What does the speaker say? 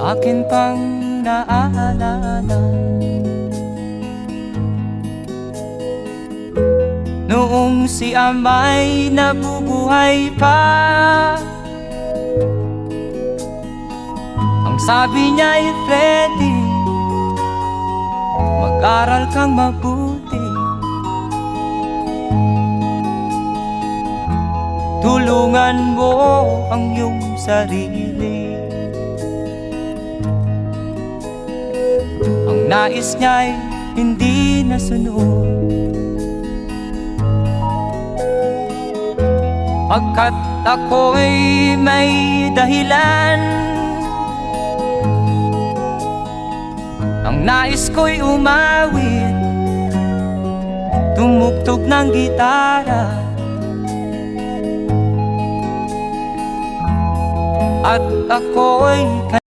akin pang naaalala. Noong si ama'y nabubuhay pa, ang sabi niya'y Freddy, mag-aral kang mabuti, tulungan mo ang iyong sarili. Ang nais niya'y hindi nasunod, pagkat ako'y may dahilan. Ang nais ko'y umawit, tumugtog ng gitara, at ako'y